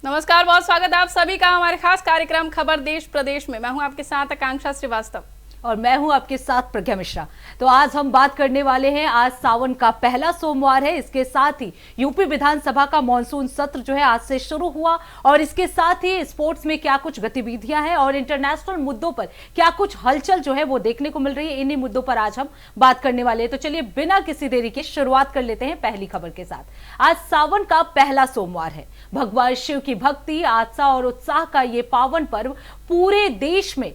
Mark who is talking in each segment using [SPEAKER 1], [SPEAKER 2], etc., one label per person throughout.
[SPEAKER 1] नमस्कार, बहुत स्वागत है आप सभी का हमारे खास कार्यक्रम खबर देश प्रदेश में। मैं हूं आपके साथ आकांक्षा श्रीवास्तव
[SPEAKER 2] और मैं हूं आपके साथ प्रज्ञा मिश्रा। तो आज हम बात करने वाले हैं, आज सावन का पहला सोमवार है। इसके साथ ही यूपी विधानसभा का मॉनसून सत्र जो है आज से शुरू हुआ और इसके साथ ही स्पोर्ट्स में क्या कुछ गतिविधियां हैं और इंटरनेशनल मुद्दों पर क्या कुछ हलचल जो है वो देखने को मिल रही है। इन्हीं मुद्दों पर आज हम बात करने वाले हैं। तो चलिए बिना किसी देरी के शुरुआत कर लेते हैं पहली खबर के साथ। आज सावन का पहला सोमवार है। भगवान शिव की भक्ति, आस्था और उत्साह का ये पावन पर्व पूरे देश में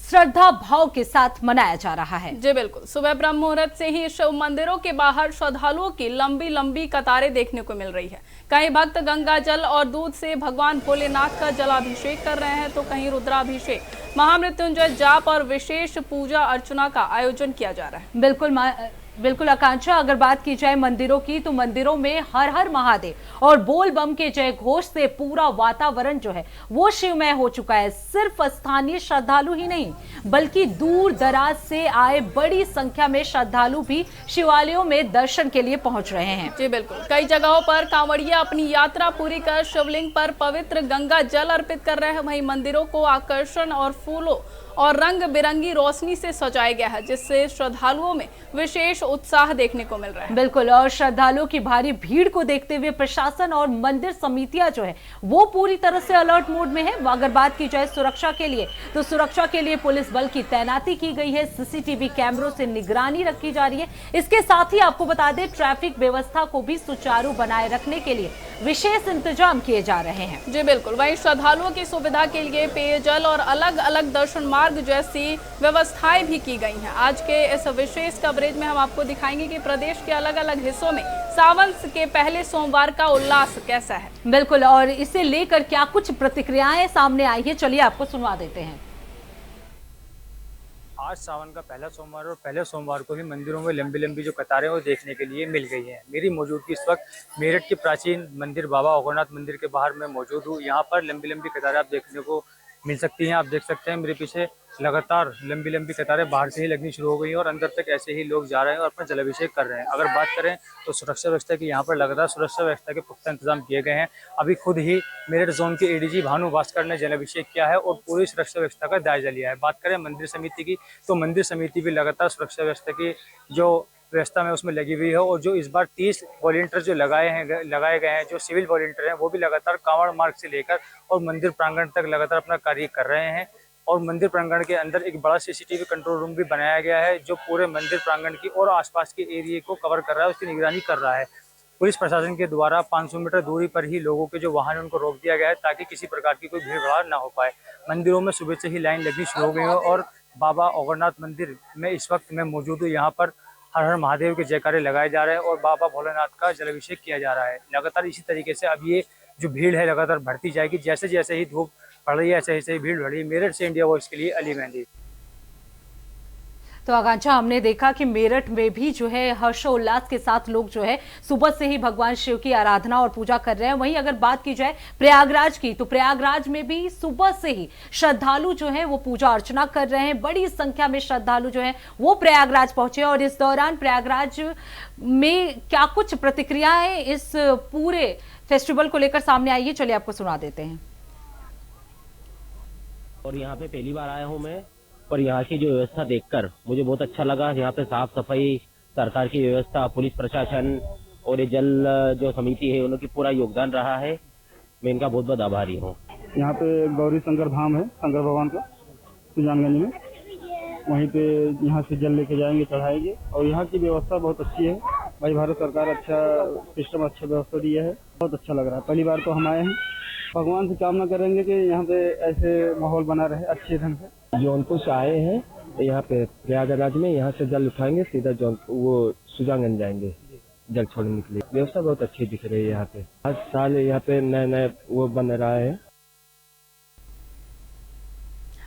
[SPEAKER 2] श्रद्धा भाव के साथ मनाया जा रहा है।
[SPEAKER 1] जी बिल्कुल, सुबह ब्रह्म मुहूर्त से ही शिव मंदिरों के बाहर श्रद्धालुओं की लंबी लंबी कतारें देखने को मिल रही है। कहीं भक्त गंगा जल और दूध से भगवान भोलेनाथ का जलाभिषेक कर रहे हैं तो कहीं रुद्राभिषेक, महामृत्युंजय जाप और विशेष पूजा अर्चना का आयोजन किया जा रहा है।
[SPEAKER 2] बिल्कुल आकांक्षा, अगर बात की जाए मंदिरों की तो मंदिरों में हर हर महादेव और बोल बम के जय घोष से पूरा वातावरण जो है वो शिवमय हो चुका है। सिर्फ स्थानीय श्रद्धालु ही नहीं बल्कि दूर दराज से आए बड़ी संख्या में श्रद्धालु भी शिवालयों में दर्शन के लिए पहुंच रहे हैं।
[SPEAKER 1] जी बिल्कुल, कई जगहों पर कांवड़िया अपनी यात्रा पूरी कर शिवलिंग पर पवित्र गंगा जल अर्पित कर रहे हैं। वहीं मंदिरों को आकर्षण और फूलों और रंग बिरंगी रोशनी से सजाया गया है, जिससे श्रद्धालुओं में विशेष उत्साह देखने को मिल रहा है।
[SPEAKER 2] बिल्कुल, और श्रद्धालुओं की भारी भीड़ को देखते हुए प्रशासन और मंदिर समितियां जो है वो पूरी तरह से अलर्ट मोड में है। अगर बात की जाए सुरक्षा के लिए तो सुरक्षा के लिए पुलिस बल की तैनाती की गई है, सीसीटीवी कैमरों से निगरानी रखी जा रही है। इसके साथ ही आपको बता दें ट्रैफिक व्यवस्था को भी सुचारू बनाए रखने के लिए विशेष इंतजाम किए जा रहे हैं।
[SPEAKER 1] जी बिल्कुल, वहीं श्रद्धालुओं की सुविधा के लिए पेयजल और अलग अलग दर्शन मार्ग जैसी व्यवस्थाएं भी की गई हैं। आज के इस विशेष कवरेज में हम आपको दिखाएंगे कि प्रदेश के अलग अलग हिस्सों में सावन के पहले सोमवार का उल्लास कैसा है।
[SPEAKER 2] बिल्कुल, और इसे लेकर क्या कुछ प्रतिक्रियाएं सामने आई है, चलिए आपको सुनवा देते हैं।
[SPEAKER 3] आज सावन का पहला सोमवार और पहले सोमवार को ही मंदिरों में लंबी लंबी जो कतारें वो देखने के लिए मिल गई हैं। मेरी मौजूदगी इस वक्त मेरठ के प्राचीन मंदिर बाबा ओगरनाथ मंदिर के बाहर मैं मौजूद हूँ। यहाँ पर लंबी लंबी कतारें आप देखने को मिल सकती हैं। आप देख सकते हैं मेरे पीछे लगातार लंबी लंबी कतारें बाहर से ही लगनी शुरू हो गई हैं और अंदर तक ऐसे ही लोग जा रहे हैं और अपना जलाभिषेक कर रहे हैं। अगर बात करें तो सुरक्षा व्यवस्था की, यहाँ पर लगातार सुरक्षा व्यवस्था के पुख्ता इंतजाम किए गए हैं। अभी खुद ही मेरठ जोन के एडीजी भानु भास्कर ने जलाभिषेक किया है और पूरी सुरक्षा व्यवस्था का जायजा लिया है। बात करें मंदिर समिति की तो मंदिर समिति भी लगातार सुरक्षा व्यवस्था की जो व्यवस्था में उसमें लगी हुई है और जो इस बार 30 वॉलंटियर जो लगाए गए हैं, जो सिविल वॉलंटियर हैं, वो भी लगातार कांवड़ मार्ग से लेकर और मंदिर प्रांगण तक लगातार अपना कार्य कर रहे हैं। और मंदिर प्रांगण के अंदर एक बड़ा सीसीटीवी कंट्रोल रूम भी बनाया गया है जो पूरे मंदिर प्रांगण की और आसपास के एरिया को कवर कर रहा है, उसकी निगरानी कर रहा है। पुलिस प्रशासन के द्वारा 500 मीटर दूरी पर ही लोगों के जो वाहन उनको रोक दिया गया है ताकि किसी प्रकार की कोई भीड़ भाड़ ना हो पाए। मंदिरों में सुबह से ही लाइन लगनी शुरू हो गई है और बाबा ओगरनाथ मंदिर में इस वक्त मैं मौजूद हूँ। यहाँ पर हर हर महादेव के जयकारे लगाए जा रहे हैं और बाबा भोलेनाथ का जलाभिषेक किया जा रहा है। लगातार इसी तरीके से अब ये जो भीड़ है लगातार बढ़ती जाएगी। जैसे जैसे ही धूप बढ़ रही है ऐसे ऐसे ही भीड़ बढ़ रही है। मेरठ से इंडिया वॉइस के लिए अली मेहंदी।
[SPEAKER 2] तो आकांक्षा, हमने देखा कि मेरठ में भी जो है हर्षोल्लास के साथ लोग जो है सुबह से ही भगवान शिव की आराधना और पूजा कर रहे हैं। वहीं अगर बात की जाए प्रयागराज की तो प्रयागराज में भी सुबह से ही श्रद्धालु जो है वो पूजा अर्चना कर रहे हैं। बड़ी संख्या में श्रद्धालु जो है वो प्रयागराज पहुंचे और इस दौरान प्रयागराज में क्या कुछ प्रतिक्रियाएं इस पूरे फेस्टिवल को लेकर सामने आई है, चलिए आपको सुना देते हैं।
[SPEAKER 4] और यहाँ पे पहली बार आया हूँ मैं और यहाँ की जो व्यवस्था देखकर मुझे बहुत अच्छा लगा। यहाँ पे साफ सफाई, सरकार की व्यवस्था, पुलिस प्रशासन और ये जल जो समिति है उनकी पूरा योगदान रहा है। मैं इनका बहुत बहुत आभारी हूँ।
[SPEAKER 5] यहाँ पे गौरी शंकर धाम है, शंकर भगवान का सुजानगंज में। वहीं पे यहाँ से जल लेके जाएंगे, चढ़ाएंगे और यहाँ की व्यवस्था बहुत अच्छी है। भाई भारत सरकार अच्छा सिस्टम, अच्छा व्यवस्था दिया है, बहुत अच्छा लग रहा है। पहली बार तो हम आए हैं, भगवान से कामना करेंगे कि यहाँ पे ऐसे माहौल बना रहे अच्छे ढंग से।
[SPEAKER 4] जौनपुर से आए हैं तो यहाँ पे प्रयागराज में यहाँ से जल उठाएंगे, सीधा वो सुजानगंज जाएंगे जल छोड़ने के लिए। व्यवस्था बहुत अच्छी दिख रही है यहाँ पे। हर साल यहाँ पे नए नए वो बन रहा है।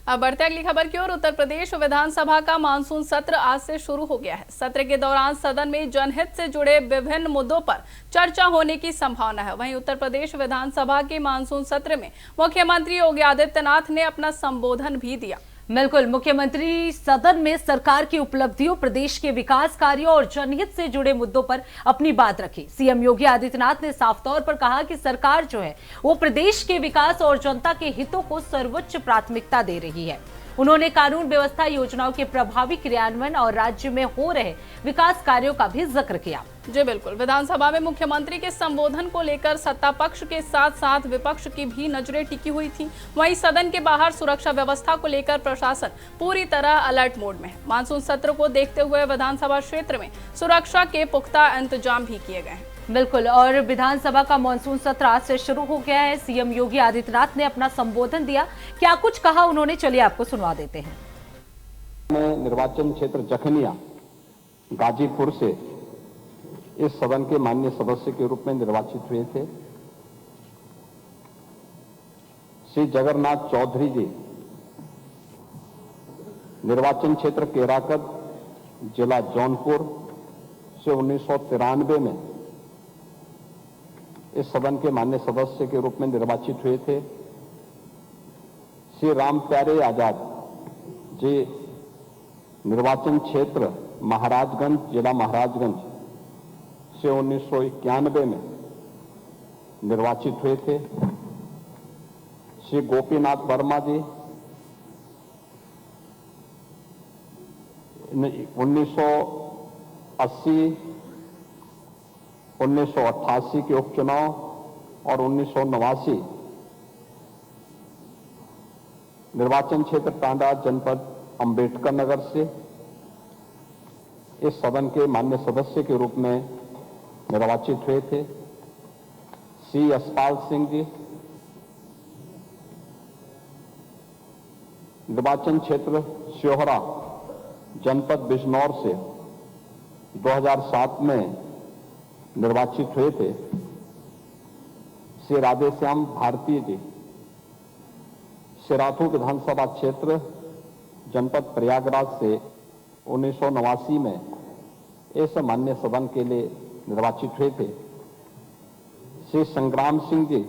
[SPEAKER 1] अब बढ़ते अगली खबर की ओर। उत्तर प्रदेश विधानसभा का मानसून सत्र आज से शुरू हो गया है। सत्र के दौरान सदन में जनहित से जुड़े विभिन्न मुद्दों पर चर्चा होने की संभावना है। वहीं उत्तर प्रदेश विधानसभा के मानसून सत्र में मुख्यमंत्री योगी आदित्यनाथ ने अपना संबोधन भी दिया।
[SPEAKER 2] बिल्कुल, मुख्यमंत्री सदन में सरकार की उपलब्धियों, प्रदेश के विकास कार्यों और जनहित से जुड़े मुद्दों पर अपनी बात रखी। सीएम योगी आदित्यनाथ ने साफ तौर पर कहा कि सरकार जो है वो प्रदेश के विकास और जनता के हितों को सर्वोच्च प्राथमिकता दे रही है। उन्होंने कानून व्यवस्था, योजनाओं के प्रभावी क्रियान्वयन और राज्य में हो रहे विकास कार्यों का भी जिक्र किया।
[SPEAKER 1] जी बिल्कुल, विधानसभा में मुख्यमंत्री के संबोधन को लेकर सत्ता पक्ष के साथ साथ विपक्ष की भी नजरें टिकी हुई थी। वहीं सदन के बाहर सुरक्षा व्यवस्था को लेकर प्रशासन पूरी तरह अलर्ट मोड में है। मानसून सत्र को देखते हुए विधानसभा क्षेत्र में सुरक्षा के पुख्ता इंतजाम भी किए गए हैं।
[SPEAKER 2] बिल्कुल, और विधानसभा का मानसून सत्र आज से शुरू हो गया है। सीएम योगी आदित्यनाथ ने अपना संबोधन दिया, क्या कुछ कहा उन्होंने, चलिए आपको सुनवा देते हैं।
[SPEAKER 6] निर्वाचन क्षेत्र जखनिया गाजीपुर से इस सदन के माननीय सदस्य के रूप में निर्वाचित हुए थे। श्री जगन्नाथ चौधरी जी निर्वाचन क्षेत्र केराकत, जिला जौनपुर से 1993 में इस सदन के माननीय सदस्य के रूप में निर्वाचित हुए थे। श्री राम प्यारे आजाद जी निर्वाचन क्षेत्र महाराजगंज, जिला महाराजगंज से 1991 में निर्वाचित हुए थे। श्री गोपीनाथ वर्मा जी 1980, 1988 के उपचुनाव और 1989 निर्वाचन क्षेत्र टांडा, जनपद अंबेडकर नगर से इस सदन के माननीय सदस्य के रूप में निर्वाचित हुए थे। श्री यशपाल सिंह जी निर्वाचन क्षेत्र श्योहरा, जनपद बिजनौर से 2007 में निर्वाचित हुए थे। श्री राधेश्याम भारती जी सिराथू विधानसभा क्षेत्र, जनपद प्रयागराज से 1989 में इस माननीय सदन के लिए निर्वाचित हुए थे। श्री संग्राम सिंह जी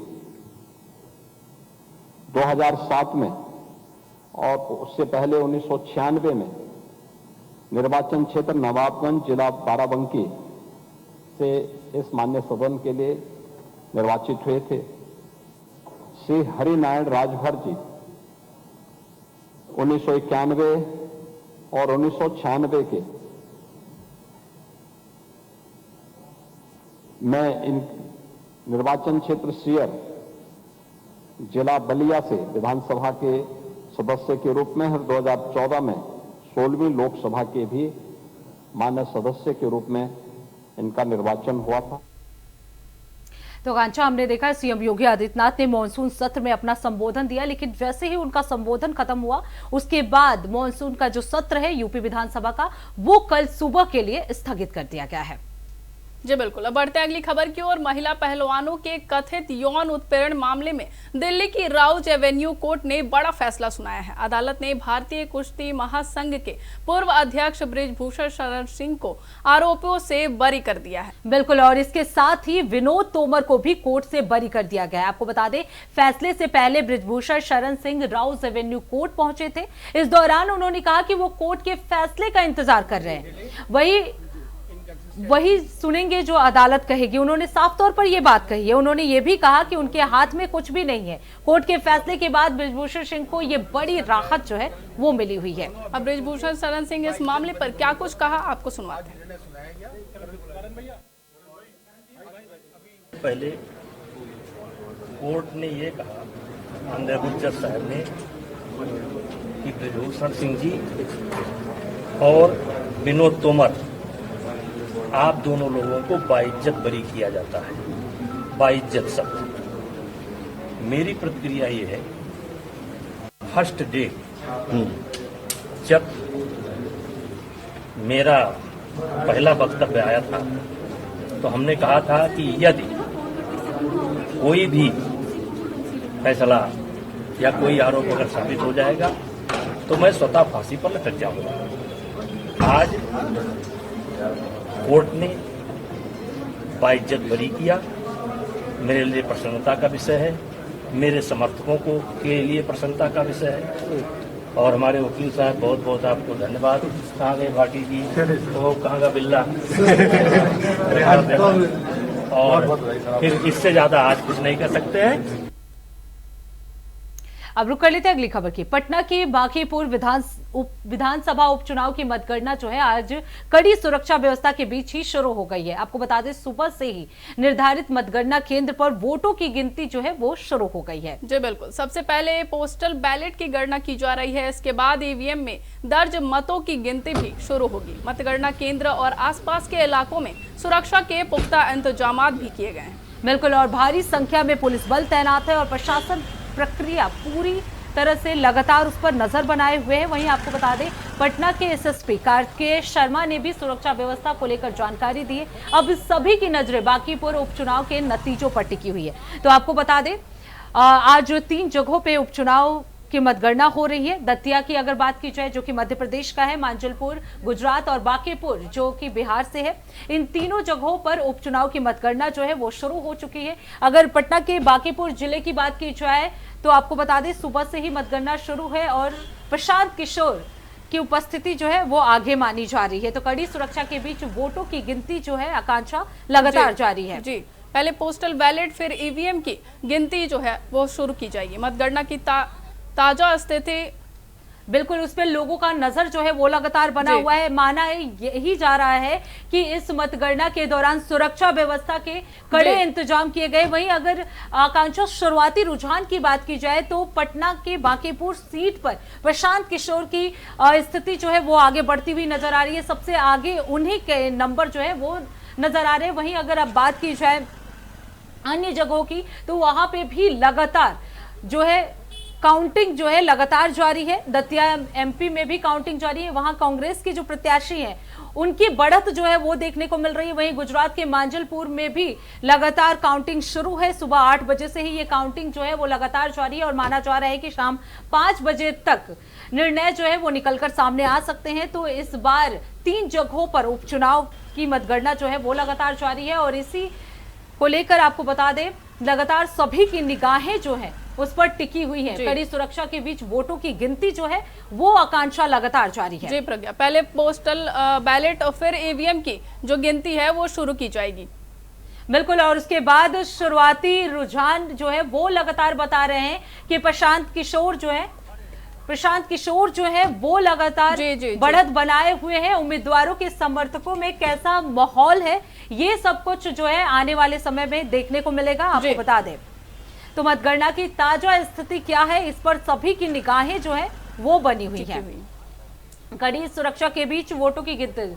[SPEAKER 6] 2007 में और उससे पहले 1996 में निर्वाचन क्षेत्र नवाबगंज, जिला बाराबंकी से इस माननीय सदन के लिए निर्वाचित हुए थे। श्री हरिनारायण राजभर जी 1991 और 1996 के मैं इन निर्वाचन क्षेत्र सियर, जिला बलिया से विधानसभा के सदस्य के रूप में 2014 में 16वीं लोकसभा के भी माननीय सदस्य के रूप में इनका निर्वाचन हुआ था।
[SPEAKER 2] तो कांचा, हमने देखा सीएम योगी आदित्यनाथ ने मॉनसून सत्र में अपना संबोधन दिया, लेकिन जैसे ही उनका संबोधन खत्म हुआ उसके बाद मॉनसून का जो सत्र है यूपी विधानसभा का, वो कल सुबह के लिए स्थगित कर दिया गया है।
[SPEAKER 1] जी बिल्कुल, अब बढ़ते हैं अगली खबर की ओर। महिला पहलवानों के कथित यौन उत्पीड़न मामले में दिल्ली की राउज एवेन्यू कोर्ट ने बड़ा फैसला सुनाया है। अदालत ने भारतीय कुश्ती महासंघ के पूर्व अध्यक्ष बृजभूषण शरण सिंह को आरोपियों से बरी कर दिया है।
[SPEAKER 2] बिल्कुल, और इसके साथ ही विनोद तोमर को भी कोर्ट से बरी कर दिया गया है। आपको बता दें, फैसले से पहले बृजभूषण शरण सिंह राउज एवेन्यू कोर्ट पहुंचे थे। इस दौरान उन्होंने कहा कि वो कोर्ट के फैसले का इंतजार कर रहे हैं। वही सुनेंगे जो अदालत कहेगी। उन्होंने साफ तौर पर यह बात कही है। उन्होंने ये भी कहा कि उनके हाथ में कुछ भी नहीं है। कोर्ट के फैसले के बाद बृजभूषण सिंह को ये बड़ी राहत जो है वो मिली हुई है।
[SPEAKER 1] अब बृजभूषण शरण सिंह इस मामले पर क्या कुछ कहा, आपको सुनवाते हैं।
[SPEAKER 7] पहले कोर्ट ने ये कहा, ऑनरेबल जज साहब ने, कि बृजभूषण सिंह जी और विनोद तोमर, आप दोनों लोगों को बाइज्जत बरी किया जाता है। बाइज्जत शब्द, मेरी प्रतिक्रिया ये है, फर्स्ट डे जब मेरा पहला वक्तव्य आया था तो हमने कहा था कि यदि कोई भी फैसला या कोई आरोप अगर साबित हो जाएगा तो मैं स्वतः फांसी पर लटक जाऊंगा। आज कोर्ट ने बाइज्जत बरी किया, मेरे लिए प्रसन्नता का विषय है, मेरे समर्थकों को के लिए प्रसन्नता का विषय है। और हमारे वकील साहब बहुत बहुत आपको धन्यवाद। कहाँ गए भाटी जी, वो कहाँ का बिल्ला और फिर इससे ज्यादा आज कुछ नहीं कर सकते हैं।
[SPEAKER 2] अब रुक कर लेते हैं अगली खबर की। पटना की बांकीपुर विधानसभा उपचुनाव की मतगणना जो है आज कड़ी सुरक्षा व्यवस्था के बीच ही शुरू हो गई है। आपको बता दें सुबह से ही निर्धारित मतगणना केंद्र पर वोटों की गिनती जो है वो शुरू हो गई है।
[SPEAKER 1] जी बिल्कुल, सबसे पहले पोस्टल बैलेट की गणना की जा रही है। इसके बाद ईवीएम में दर्ज मतों की गिनती भी शुरू होगी। मतगणना केंद्र और आसपास के इलाकों में सुरक्षा के पुख्ता इंतजाम भी किए गए हैं।
[SPEAKER 2] बिल्कुल, और भारी संख्या में पुलिस बल तैनात है और प्रशासन प्रक्रिया पूरी तरह से लगातार उस पर नजर बनाए हुए हैं। वहीं आपको बता दें पटना के एसएसपी कार्तिकेय शर्मा ने भी सुरक्षा व्यवस्था को लेकर जानकारी दी है। अब सभी की नजरें बांकीपुर उपचुनाव के नतीजों पर टिकी हुई है। तो आपको बता दें आज 3 जगहों पे उपचुनाव की मतगणना हो रही है। दतिया की अगर बात की जाए जो कि मध्य प्रदेश का है, मांजलपुर गुजरात और बांकीपुर जो कि बिहार से है, इन तीनों जगहों पर उपचुनाव की मतगणना जो है वो शुरू हो चुकी है। अगर पटना के बांकीपुर जिले की बात की जाए तो आपको बता दें सुबह से ही मतगणना शुरू है और प्रशांत किशोर की उपस्थिति जो है वो आगे मानी जा रही है। तो कड़ी सुरक्षा के बीच वोटों की गिनती जो है आकांक्षा लगातार जारी है।
[SPEAKER 1] जी, पहले पोस्टल बैलेट फिर ईवीएम की गिनती जो है वो शुरू की जाएगी। मतगणना की ताजा स्थिति
[SPEAKER 2] बिल्कुल उस पर लोगों का नजर जो है वो लगातार बना हुआ है। माना यही जा रहा है कि इस मतगणना के दौरान सुरक्षा व्यवस्था के कड़े इंतजाम किए गए। वहीं अगर आकांक्षा शुरुआती रुझान की बात की जाए तो पटना के बांकीपुर सीट पर प्रशांत किशोर की स्थिति जो है वो आगे बढ़ती हुई नजर आ रही है। सबसे आगे उन्हीं के नंबर जो है वो नजर आ रहे हैं। वहीं अगर अब बात की जाए अन्य जगहों की तो वहां पे भी लगातार जो है काउंटिंग जो है लगातार जारी है। दतिया एमपी में भी काउंटिंग जारी है। वहां कांग्रेस की जो प्रत्याशी हैं उनकी बढ़त जो है वो देखने को मिल रही है। वहीं गुजरात के मांजलपुर में भी लगातार काउंटिंग शुरू है। सुबह 8 बजे से ही ये काउंटिंग जो है वो लगातार जारी है और माना जा रहा है कि शाम 5 बजे तक निर्णय जो है वो निकलकर सामने आ सकते हैं। तो इस बार 3 जगहों पर उपचुनाव की मतगणना जो है वो लगातार जारी है और इसी को लेकर आपको बता दें लगातार सभी की निगाहें जो है उस पर टिकी हुई है। कड़ी सुरक्षा के बीच वोटों की गिनती जो है वो आकांक्षा लगातार जारी है।
[SPEAKER 1] जी प्रज्ञा, पहले पोस्टल बैलेट और फिर ईवीएम की जो गिनती है वो शुरू की जाएगी।
[SPEAKER 2] बिल्कुल, और उसके बाद शुरुआती रुझान जो है वो लगातार बता रहे हैं कि प्रशांत किशोर जो है वो लगातार बढ़त बनाए हुए हैं। उम्मीदवारों के समर्थकों में कैसा माहौल है ये सब कुछ जो है आने वाले समय में देखने को मिलेगा। आपको बता दें तो मतगणना की ताजा स्थिति क्या है इस पर सभी की निगाहें जो है वो बनी हुई है। कड़ी सुरक्षा के बीच वोटों की गिनती।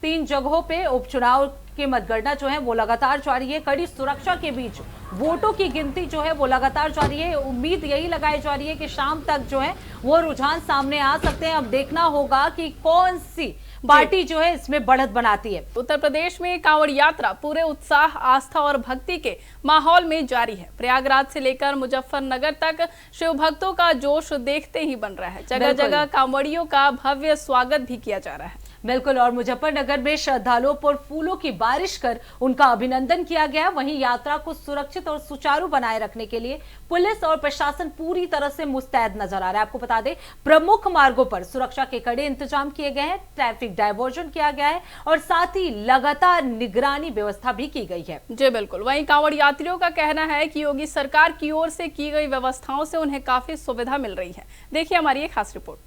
[SPEAKER 2] तीन जगहों पे उपचुनाव की मतगणना जो है वो लगातार जारी है। कड़ी सुरक्षा के बीच वोटों की गिनती जो है वो लगातार जारी है। उम्मीद यही लगाई जा रही है कि शाम तक जो है वो रुझान सामने आ सकते हैं। अब देखना होगा कि कौन सी पार्टी जो है इसमें बढ़त बनाती है।
[SPEAKER 1] उत्तर प्रदेश में कांवड़ यात्रा पूरे उत्साह, आस्था और भक्ति के माहौल में जारी है। प्रयागराज से लेकर मुजफ्फरनगर तक शिव भक्तों का जोश देखते ही बन रहा है। जगह जगह कांवड़ियों का भव्य स्वागत भी किया जा रहा है।
[SPEAKER 2] बिल्कुल, और मुजफ्फरनगर में श्रद्धालुओं पर फूलों की बारिश कर उनका अभिनंदन किया गया। वहीं यात्रा को सुरक्षित और सुचारू बनाए रखने के लिए पुलिस और प्रशासन पूरी तरह से मुस्तैद नजर आ रहा है। आपको बता दें प्रमुख मार्गों पर सुरक्षा के कड़े इंतजाम किए गए हैं, ट्रैफिक डायवर्जन किया गया है और साथ ही लगातार निगरानी व्यवस्था भी की गई है।
[SPEAKER 1] जी बिल्कुल, वहीं कांवड़ यात्रियों का कहना है कि योगी सरकार की ओर से की गई व्यवस्थाओं से उन्हें काफी सुविधा मिल रही है। देखिए हमारी एक खास रिपोर्ट।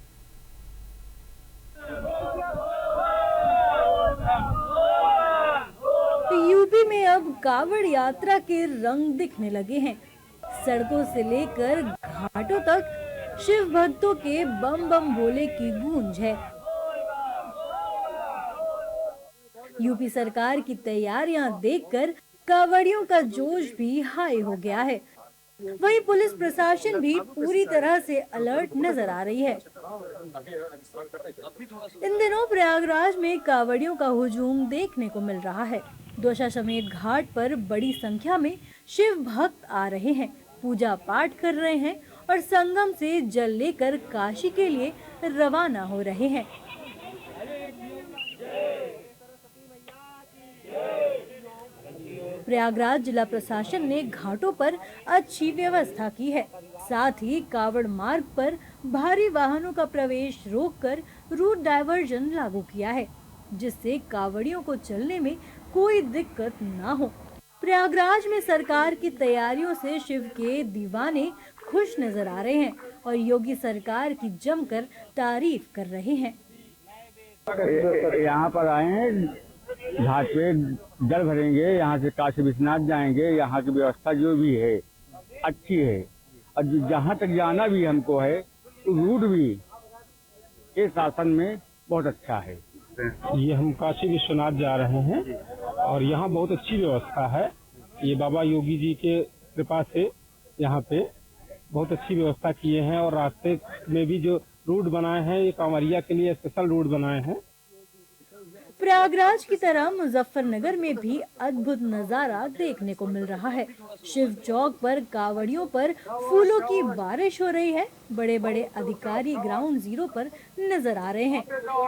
[SPEAKER 8] यूपी में अब कांवड़ यात्रा के रंग दिखने लगे हैं। सड़कों से लेकर घाटों तक शिव भक्तों के बम बम भोले की गूंज है। यूपी सरकार की तैयारियां देखकर कांवड़ियों का जोश भी हाई हो गया है। वहीं पुलिस प्रशासन भी पूरी तरह से अलर्ट नजर आ रही है। इन दिनों प्रयागराज में कांवड़ियों का हुजूम देखने को मिल रहा है। दशाश्वमेध घाट पर बड़ी संख्या में शिव भक्त आ रहे हैं, पूजा पाठ कर रहे हैं और संगम से जल लेकर काशी के लिए रवाना हो रहे हैं। प्रयागराज जिला प्रशासन ने घाटों पर अच्छी व्यवस्था की है। साथ ही कावड़ मार्ग पर भारी वाहनों का प्रवेश रोककर रूट डायवर्जन लागू किया है, जिससे कावड़ियों को चलने में कोई दिक्कत न हो। प्रयागराज में सरकार की तैयारियों से शिव के दीवाने खुश नजर आ रहे हैं और योगी सरकार की जमकर तारीफ कर रहे हैं।
[SPEAKER 5] यहाँ पर आए हैं, घाट पे जल भरेंगे, यहाँ से काशी विश्वनाथ जाएंगे। यहाँ की व्यवस्था जो भी है अच्छी है और जहाँ तक जाना भी हमको है तो रूट भी इस शासन में बहुत अच्छा है।
[SPEAKER 9] ये हम काशी विश्वनाथ जा रहे हैं और यहाँ बहुत अच्छी व्यवस्था है। ये बाबा योगी जी के कृपा से यहाँ पे बहुत अच्छी व्यवस्था किए हैं और रास्ते में भी जो रूट बनाए हैं ये कांवरिया के लिए स्पेशल रूट बनाए हैं।
[SPEAKER 8] प्रयागराज की तरह मुजफ्फरनगर में भी अद्भुत नजारा देखने को मिल रहा है। शिव चौक पर कावड़ियों पर फूलों की बारिश हो रही है। बड़े बड़े अधिकारी ग्राउंड जीरो पर नजर आ रहे हैं।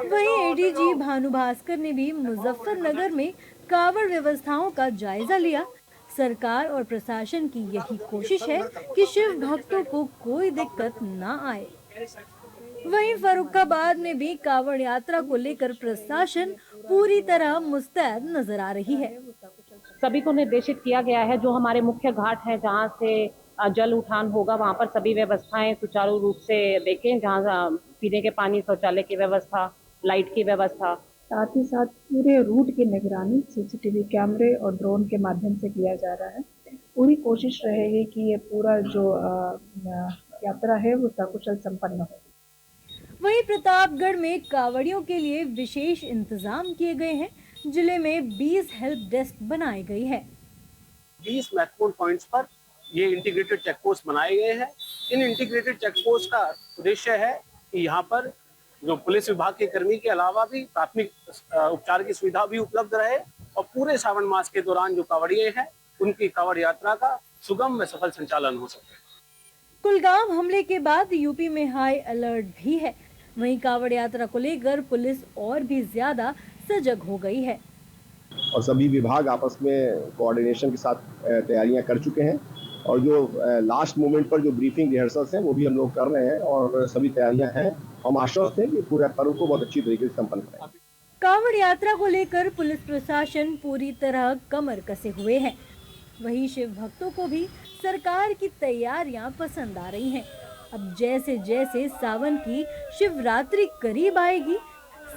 [SPEAKER 8] वहीं एडीजी भानु भास्कर ने भी मुजफ्फरनगर में कावड़ व्यवस्थाओं का जायजा लिया। सरकार और प्रशासन की यही कोशिश है कि शिव भक्तों को कोई दिक्कत न आए। वहीं फर्रुखाबाद में भी कावड़ यात्रा को लेकर प्रशासन पूरी तरह मुस्तैद नजर आ रही है।
[SPEAKER 10] सभी को निर्देशित किया गया है, जो हमारे मुख्य घाट है जहां से जल उठान होगा वहां पर सभी व्यवस्थाएं सुचारू रूप से देखें, जहां पीने के पानी, शौचालय की व्यवस्था, लाइट की व्यवस्था,
[SPEAKER 11] साथ ही साथ पूरे रूट की निगरानी सीसीटीवी कैमरे और ड्रोन के माध्यम से किया जा रहा है। पूरी कोशिश रहेगी कि ये पूरा जो यात्रा है वो सकुशल संपन्न हो।
[SPEAKER 8] वहीं प्रतापगढ़ में कावड़ियों के लिए विशेष इंतजाम किए गए हैं। जिले में 20 हेल्प डेस्क बनाई गई है।
[SPEAKER 12] 20 महत्वपूर्ण पॉइंट्स पर ये इंटीग्रेटेड चेक पोस्ट बनाए गए हैं। इन इंटीग्रेटेड चेक पोस्ट का उद्देश्य है कि यहाँ पर जो पुलिस विभाग के कर्मी के अलावा भी प्राथमिक उपचार की सुविधा भी उपलब्ध रहे और पूरे सावन मास के दौरान जो कावड़िए हैं उनकी कावड़ यात्रा का सुगम व सफल संचालन हो सके।
[SPEAKER 8] कुलगाम हमले के बाद यूपी में हाई अलर्ट भी है। वहीं कावड़ यात्रा को लेकर पुलिस और भी ज्यादा सजग हो गई है
[SPEAKER 13] और सभी विभाग आपस में कोऑर्डिनेशन के साथ तैयारियां कर चुके हैं और जो लास्ट मोमेंट पर जो ब्रीफिंग रिहर्सल्स हैं वो भी हम लोग कर रहे हैं और सभी तैयारियां हैं। हम आश्वस्त हैं कि पूरे पर्व को बहुत अच्छी तरीके से संपन्न करेंगे।
[SPEAKER 8] कावड़ यात्रा को लेकर पुलिस प्रशासन पूरी तरह कमर कसे हुए है। वहीं शिव भक्तों को भी सरकार की तैयारियां पसंद आ रही हैं। अब जैसे जैसे सावन की शिवरात्रि करीब आएगी,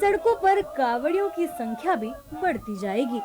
[SPEAKER 8] सड़कों पर कावड़ियों की संख्या भी बढ़ती जाएगी।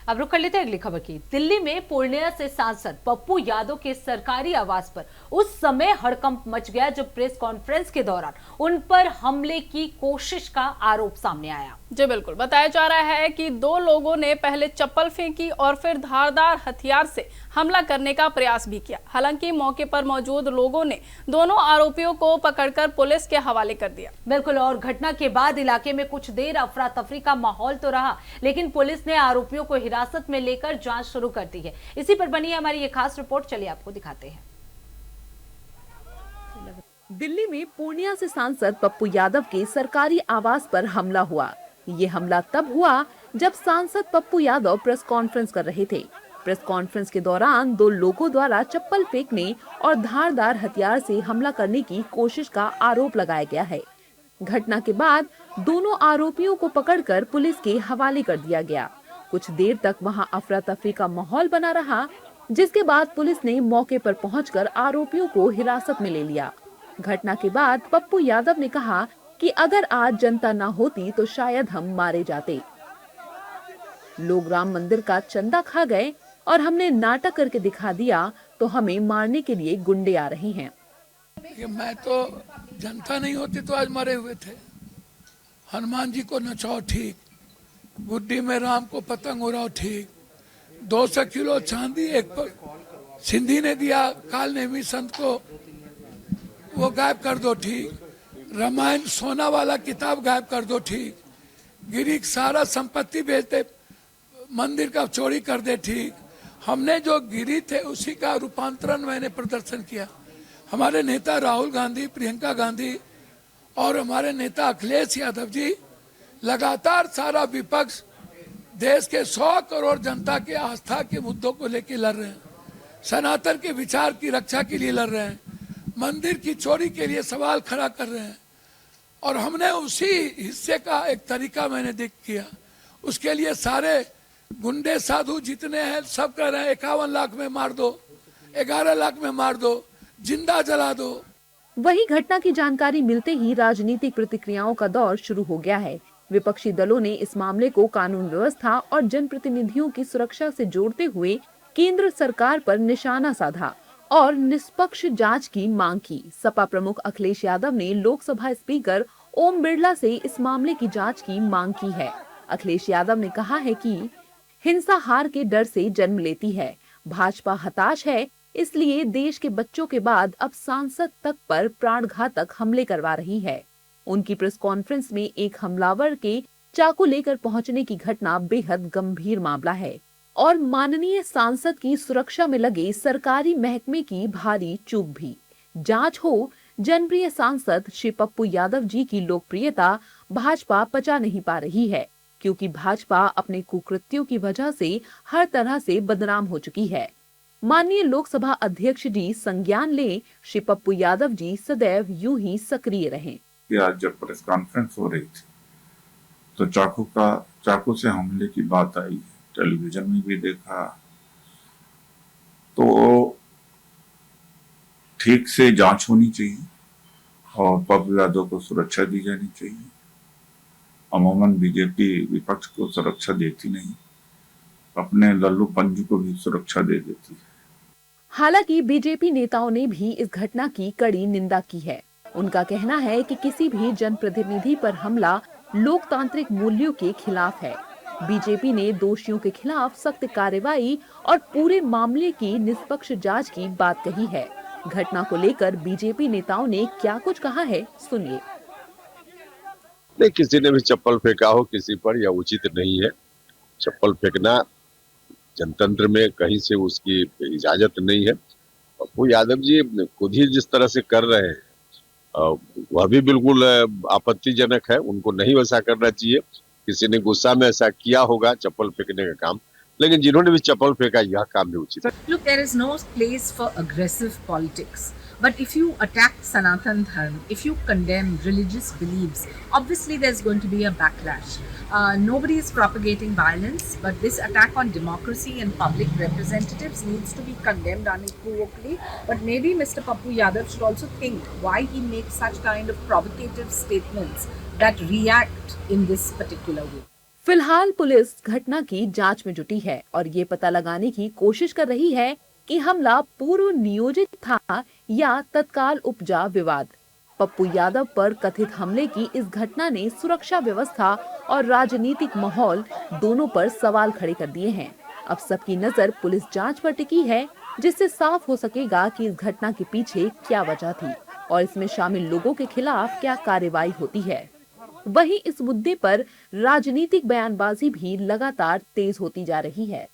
[SPEAKER 2] अब रुक कर लेते हैं अगली खबर की। दिल्ली में पूर्णिया से सांसद पप्पू यादव के सरकारी आवास पर उस समय हड़कंप मच गया जब प्रेस कॉन्फ्रेंस के दौरान उन पर हमले की कोशिश का आरोप सामने आया।
[SPEAKER 1] जी बिल्कुल, बताया जा रहा है कि दो लोगों ने पहले चप्पल फेंकी और फिर धारदार हथियार से हमला करने का प्रयास भी किया। हालांकि मौके पर मौजूद लोगों ने दोनों आरोपियों को पकड़कर पुलिस के हवाले कर दिया।
[SPEAKER 2] बिल्कुल, और घटना के बाद इलाके में कुछ देर अफरा तफरी का माहौल तो रहा, लेकिन पुलिस ने आरोपियों को हिरासत में लेकर जांच शुरू कर दी है। इसी पर बनी है हमारी ये खास रिपोर्ट, चलिए आपको दिखाते हैं।
[SPEAKER 14] दिल्ली में पूर्णिया से सांसद पप्पू यादव के सरकारी आवास पर हमला हुआ। ये हमला तब हुआ जब सांसद पप्पू यादव प्रेस कॉन्फ्रेंस कर रहे थे। प्रेस कॉन्फ्रेंस के दौरान दो लोगों द्वारा चप्पल फेंकने और धारदार हथियार से हमला करने की कोशिश का आरोप लगाया गया है। घटना के बाद दोनों आरोपियों को पकड़कर पुलिस के हवाले कर दिया गया। कुछ देर तक वहां अफरा तफरी का माहौल बना रहा, जिसके बाद पुलिस ने मौके पर पहुंचकर आरोपियों को हिरासत में ले लिया। घटना के बाद पप्पू यादव ने कहा कि अगर आज जनता ना होती तो शायद हम मारे जाते। लोग राम मंदिर का चंदा खा गए और हमने नाटक करके दिखा दिया तो हमें मारने के लिए गुंडे आ रहे हैं।
[SPEAKER 15] मैं तो जनता नहीं होती तो आज मरे हुए थे। हनुमान जी को नचाओ ठीक, गुड्डी में राम को पतंग उड़ाओ ठीक, 200 किलो चांदी एक पर सिंधी ने दिया काल नेमी संत को, वो गायब कर दो ठीक, रामायण सोना वाला किताब गायब कर दो ठीक, गिरी सारा संपत्ति बेच दे, मंदिर का चोरी कर दे ठीक। हमने जो गिरी थे उसी का रूपांतरण मैंने प्रदर्शन किया। हमारे नेता राहुल गांधी, प्रियंका गांधी और हमारे नेता अखिलेश यादव जी लगातार सारा विपक्ष देश के 100 करोड़ जनता के आस्था के मुद्दों को लेकर लड़ रहे हैं, सनातन के विचार की रक्षा के लिए लड़ रहे हैं, मंदिर की चोरी के लिए सवाल खड़ा कर रहे हैं। और हमने उसी हिस्से का एक तरीका मैंने देख किया। उसके लिए सारे गुंडे साधु जितने हैं सब कह रहे हैं 51 लाख में मार दो, 11 लाख में मार दो, जिंदा जला दो।
[SPEAKER 14] वहीं घटना की जानकारी मिलते ही राजनीतिक प्रतिक्रियाओं का दौर शुरू हो गया है। विपक्षी दलों ने इस मामले को कानून व्यवस्था और जनप्रतिनिधियों की सुरक्षा से जोड़ते हुए केंद्र सरकार पर निशाना साधा और निष्पक्ष जांच की मांग की। सपा प्रमुख अखिलेश यादव ने लोकसभा स्पीकर ओम बिरला से इस मामले की जांच की मांग की है। अखिलेश यादव ने कहा है कि हिंसा हार के डर से जन्म लेती है। भाजपा हताश है, इसलिए देश के बच्चों के बाद अब सांसद तक पर प्राणघातक हमले करवा रही है। उनकी प्रेस कॉन्फ्रेंस में एक हमलावर के चाकू लेकर पहुंचने की घटना बेहद गंभीर मामला है और माननीय सांसद की सुरक्षा में लगे सरकारी महकमे की भारी चूक भी। जांच हो, जनप्रिय सांसद श्री पप्पू यादव जी की लोकप्रियता भाजपा पचा नहीं पा रही है, क्योंकि भाजपा अपने कुकृत्यों की वजह से हर तरह से बदनाम हो चुकी है। माननीय लोकसभा अध्यक्ष जी संज्ञान ले, श्री पप्पू यादव जी सदैव यूं ही सक्रिय रहें।
[SPEAKER 16] आज जब प्रेस कॉन्फ्रेंस हो रही थी तो चाकू से हमले की बात आई, टेलीविजन में भी देखा, तो ठीक से जांच होनी चाहिए और पप्पू यादव को सुरक्षा दी जानी चाहिए। अमूमन बीजेपी विपक्ष को सुरक्षा देती नहीं, अपने लल्लू पंजू को भी सुरक्षा दे देती है।
[SPEAKER 14] हालांकि बीजेपी नेताओं ने भी इस घटना की कड़ी निंदा की है। उनका कहना है कि किसी भी जनप्रतिनिधि पर हमला लोकतांत्रिक मूल्यों के खिलाफ है। बीजेपी ने दोषियों के खिलाफ सख्त कार्रवाई और पूरे मामले की निष्पक्ष जांच की बात कही है। घटना को लेकर बीजेपी नेताओं ने क्या कुछ कहा है, सुनिए।
[SPEAKER 17] नहीं, किसी ने भी चप्पल फेंका हो किसी पर, यह उचित नहीं है। चप्पल फेंकना जनतंत्र में कहीं से उसकी इजाजत नहीं है। पप्पू यादव जी खुद ही जिस तरह से कर रहे हैं वह भी बिल्कुल आपत्तिजनक है। उनको नहीं वैसा करना चाहिए। किसी ने गुस्सा में ऐसा किया होगा चप्पल फेंकने का काम, लेकिन जिन्होंने भी चप्पल फेंका यह काम भी उचित है।
[SPEAKER 18] Look, there is no place for aggressive politics. But if you attack Sanatan Dharma, if you condemn religious beliefs, obviously there's going to be a backlash. Nobody is propagating violence, but this attack on democracy and public representatives needs to be condemned unequivocally. But maybe Mr. Pappu Yadav should also think why he makes such kind of provocative statements that react in this particular way.
[SPEAKER 14] फिलहाल police घटना की जांच में जुटी है और ये पता लगाने की कोशिश कर रही है कि हमला पूर्व नियोजित था या तत्काल उपजा विवाद। पप्पू यादव पर कथित हमले की इस घटना ने सुरक्षा व्यवस्था और राजनीतिक माहौल दोनों पर सवाल खड़े कर दिए हैं। अब सबकी नजर पुलिस जांच पर टिकी है, जिससे साफ हो सकेगा कि इस घटना के पीछे क्या वजह थी और इसमें शामिल लोगों के खिलाफ क्या कार्रवाई होती है। वहीं इस मुद्दे पर राजनीतिक बयानबाजी भी लगातार तेज होती जा रही है।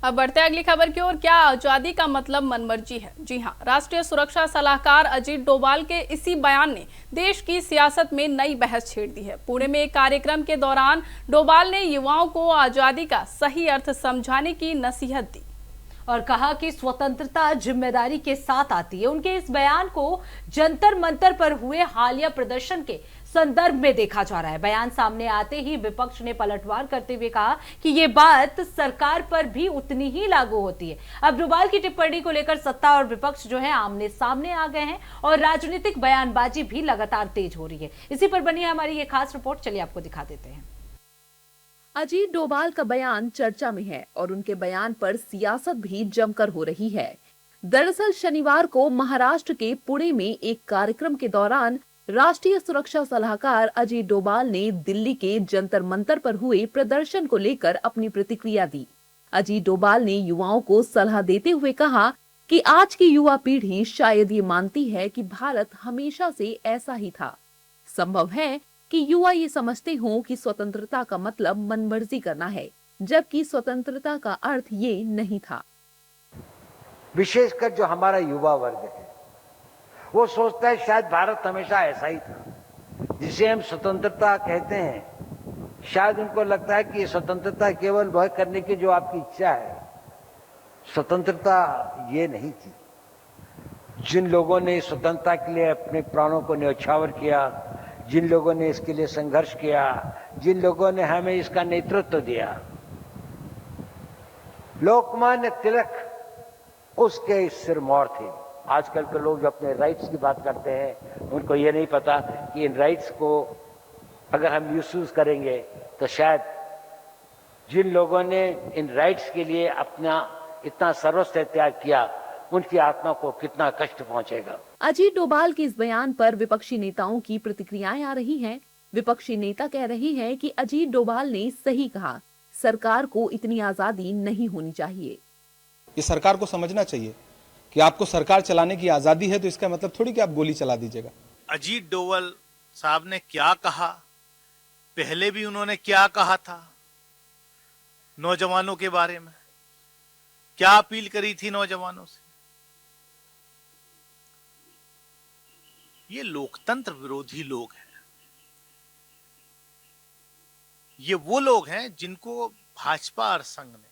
[SPEAKER 1] अब बढ़ते अगली खबर की ओर। क्या आजादी का मतलब मनमर्जी है? जी हां, राष्ट्रीय सुरक्षा सलाहकार अजीत डोभाल के इसी बयान ने देश की सियासत में नई बहस छेड़ दी है। पुणे में एक कार्यक्रम के दौरान डोभाल ने युवाओं को आजादी का सही अर्थ समझाने की नसीहत दी
[SPEAKER 2] और कहा कि स्वतंत्रता जिम्मेदारी के साथ आती है। उनके इस बयान को जंतर मंतर पर हुए हालिया प्रदर्शन के संदर्भ में देखा जा रहा है। बयान सामने आते ही विपक्ष ने पलटवार करते हुए कहा कि ये बात सरकार पर भी उतनी ही लागू होती है। अब डोभाल की टिप्पणी को लेकर सत्ता और विपक्ष जो है आमने सामने आ गए हैं और राजनीतिक बयानबाजी भी लगातार तेज हो रही है। इसी पर बनी है हमारी ये खास रिपोर्ट, चलिए आपको दिखा देते हैं।
[SPEAKER 14] अजीत डोभाल का बयान चर्चा में है और उनके बयान पर सियासत भी जमकर हो रही है। दरअसल शनिवार को महाराष्ट्र के पुणे में एक कार्यक्रम के दौरान राष्ट्रीय सुरक्षा सलाहकार अजीत डोभाल ने दिल्ली के जंतर मंतर पर हुए प्रदर्शन को लेकर अपनी प्रतिक्रिया दी। अजीत डोभाल ने युवाओं को सलाह देते हुए कहा कि आज की युवा पीढ़ी शायद ये मानती है कि भारत हमेशा से ऐसा ही था। संभव है कि युवा ये समझते हों कि स्वतंत्रता का मतलब मनमर्जी करना है, जबकि स्वतंत्रता का अर्थ ये नहीं था।
[SPEAKER 19] विशेषकर जो हमारा युवा वर्ग है वो सोचता है शायद भारत हमेशा ऐसा ही था। जिसे हम स्वतंत्रता कहते हैं शायद उनको लगता है कि स्वतंत्रता केवल वह करने की जो आपकी इच्छा है। स्वतंत्रता ये नहीं थी। जिन लोगों ने स्वतंत्रता के लिए अपने प्राणों को न्यौछावर किया, जिन लोगों ने इसके लिए संघर्ष किया, जिन लोगों ने हमें इसका नेतृत्व दिया, लोकमान्य तिलक उसके सिरमौर थे। आजकल के लोग जो अपने राइट्स की बात करते हैं, उनको ये नहीं पता कि इन राइट्स को अगर हम मिसयूज करेंगे तो शायद जिन लोगों ने इन राइट्स के लिए अपना इतना सर्वस्व त्याग किया, उनकी आत्मा को कितना कष्ट पहुंचेगा।
[SPEAKER 14] अजीत डोभाल के इस बयान पर विपक्षी नेताओं की प्रतिक्रियाएं आ रही हैं। विपक्षी नेता कह रहे हैं कि अजीत डोभाल ने सही कहा, सरकार को इतनी आजादी नहीं होनी चाहिए।
[SPEAKER 20] ये सरकार को समझना चाहिए कि आपको सरकार चलाने की आजादी है, तो इसका मतलब थोड़ी कि आप गोली चला दीजिएगा।
[SPEAKER 21] अजीत डोभाल साहब ने क्या कहा, पहले भी उन्होंने क्या कहा था नौजवानों के बारे में, क्या अपील करी थी नौजवानों से। ये लोकतंत्र विरोधी लोग हैं। ये वो लोग हैं जिनको भाजपा और संघ ने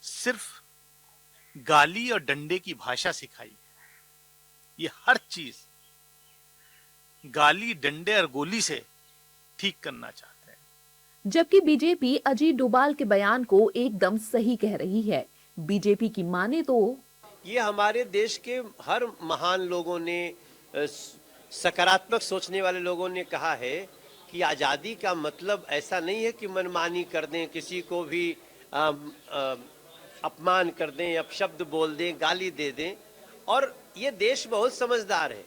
[SPEAKER 21] सिर्फ गाली और डंडे की भाषा सिखाई है। ये हर चीज गाली, डंडे और गोली से ठीक करना चाहते हैं।
[SPEAKER 14] जबकि बीजेपी अजीत डोभाल के बयान को एकदम सही कह रही है। बीजेपी की माने तो
[SPEAKER 22] ये हमारे देश के हर महान लोगों ने, सकारात्मक सोचने वाले लोगों ने कहा है कि आज़ादी का मतलब ऐसा नहीं है कि मनमानी कर दें, किसी को भी अपमान कर दें, अपशब्द बोल दें, गाली दे दें। और ये देश बहुत समझदार है।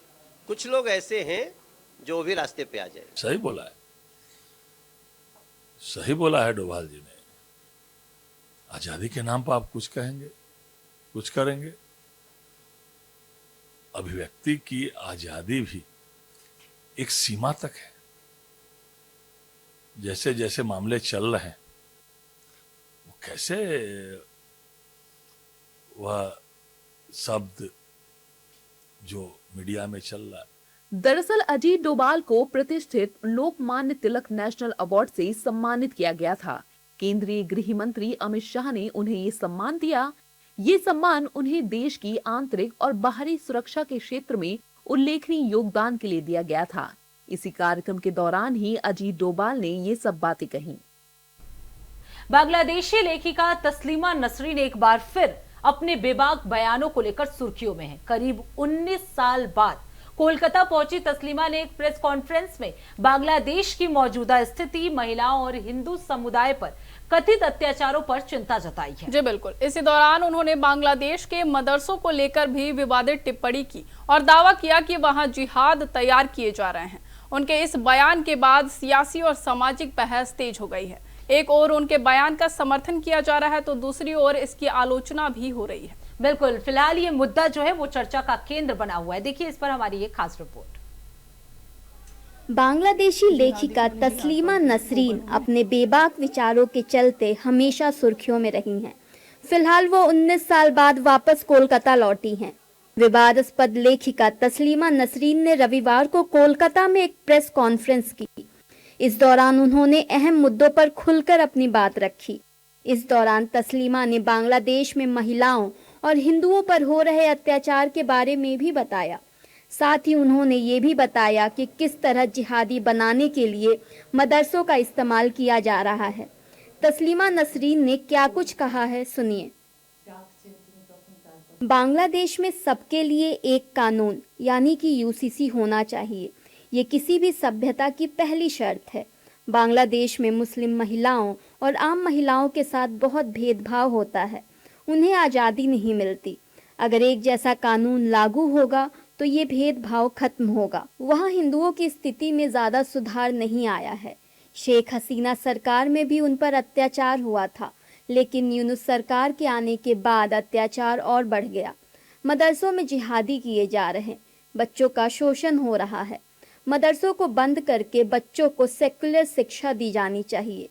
[SPEAKER 22] कुछ लोग ऐसे हैं जो भी रास्ते पे आ जाए।
[SPEAKER 7] सही बोला है, सही बोला है डोभाल जी ने। आजादी के नाम पर आप कुछ कहेंगे, कुछ करेंगे। अभिव्यक्ति की आजादी भी एक सीमा तक है। जैसे जैसे मामले चल रहे हैं, वो कैसे वह शब्द जो मीडिया में चल रहा है।
[SPEAKER 14] दरअसल अजीत डोभाल को प्रतिष्ठित लोकमान्य तिलक नेशनल अवार्ड से सम्मानित किया गया था। केंद्रीय गृह मंत्री अमित शाह ने उन्हें ये सम्मान दिया। ये सम्मान उन्हें देश की आंतरिक और बाहरी सुरक्षा के क्षेत्र में उल्लेखनीय योगदान के लिए दिया गया था। इसी कार्यक्रम के दौरान ही अजीत डोभाल ने ये सब बातें कही।
[SPEAKER 2] बांग्लादेशी लेखिका तस्लीमा नसरीन एक बार फिर अपने बेबाक बयानों को लेकर सुर्खियों में है। करीब 19 साल बाद कोलकाता पहुंची तस्लीमा ने एक प्रेस कॉन्फ्रेंस में बांग्लादेश की मौजूदा स्थिति, महिलाओं और हिंदू समुदाय पर कथित अत्याचारों पर चिंता जताई है।
[SPEAKER 1] जी बिल्कुल। इसी दौरान उन्होंने बांग्लादेश के मदरसों को लेकर भी विवादित टिप्पणी की और दावा किया कि वहां जिहाद तैयार किए जा रहे हैं। उनके इस बयान के बाद सियासी और सामाजिक बहस तेज हो गई है। एक ओर उनके बयान का समर्थन किया जा रहा है तो दूसरी ओर इसकी आलोचना भी हो रही है।
[SPEAKER 2] बिल्कुल, फिलहाल ये मुद्दा जो है वो चर्चा का केंद्र बना हुआ है। देखिए इस पर हमारी ये खास रिपोर्ट।
[SPEAKER 23] बांग्लादेशी लेखिका तस्लीमा नसरीन अपने बेबाक विचारों के चलते हमेशा सुर्खियों में रही हैं। फिलहाल वो 19 साल बाद वापस कोलकाता लौटी हैं। विवादास्पद लेखिका तस्लीमा नसरीन ने रविवार को कोलकाता में एक प्रेस कॉन्फ्रेंस की। इस दौरान उन्होंने अहम मुद्दों पर खुलकर अपनी बात रखी। इस दौरान तस्लीमा ने बांग्लादेश में महिलाओं और हिंदुओं पर हो रहे अत्याचार के बारे में भी बताया। साथ ही उन्होंने ये भी बताया कि किस तरह जिहादी बनाने के लिए मदरसों का इस्तेमाल किया जा रहा है। तस्लीमा नसरीन ने क्या कुछ कहा है, सुनिए। बांग्लादेश में सबके लिए एक कानून यानी कि यूसीसी होना चाहिए। ये किसी भी सभ्यता की पहली शर्त है। बांग्लादेश में मुस्लिम महिलाओं और आम महिलाओं के साथ बहुत भेदभाव होता है। उन्हें आज़ादी नहीं मिलती। अगर एक जैसा कानून लागू होगा तो ये भेदभाव खत्म होगा। वहाँ हिंदुओं की स्थिति में ज़्यादा सुधार नहीं आया है। शेख हसीना सरकार में भी उन पर अत्याचार हुआ था, लेकिन यूनुस सरकार के आने के बाद अत्याचार और बढ़ गया। मदरसों में जिहादी किए जा रहे हैं, बच्चों का शोषण हो रहा है। मदरसों को बंद करके बच्चों को सेकुलर शिक्षा दी जानी चाहिए।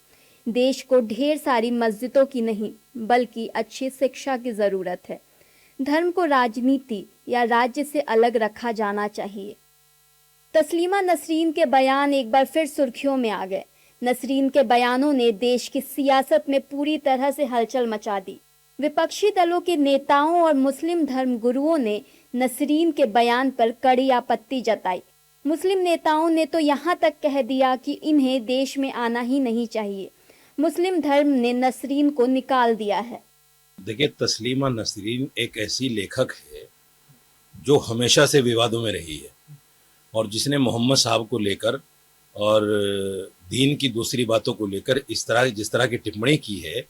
[SPEAKER 23] देश को ढेर सारी मस्जिदों की नहीं बल्कि अच्छी शिक्षा की ज़रूरत है। धर्म को राजनीति या राज्य से अलग रखा जाना चाहिए। तस्लीमा नसरीन के बयान एक बार फिर सुर्खियों में आ गए। नसरीन के बयानों ने देश की सियासत में पूरी तरह से हलचल मचा दी। विपक्षी दलों के नेताओं और मुस्लिम धर्म गुरुओं ने नसरीन के बयान पर कड़ी आपत्ति जताई। मुस्लिम नेताओं ने तो यहाँ तक कह दिया कि इन्हें देश में आना ही नहीं चाहिए। मुस्लिम धर्म ने नसरीन को निकाल दिया है।
[SPEAKER 3] देखिए, तस्लीमा नसरीन एक ऐसी लेखक है जो हमेशा से विवादों में रही है और जिसने मोहम्मद साहब को लेकर और दीन की दूसरी बातों को लेकर जिस तरह की टिप्पणी की है,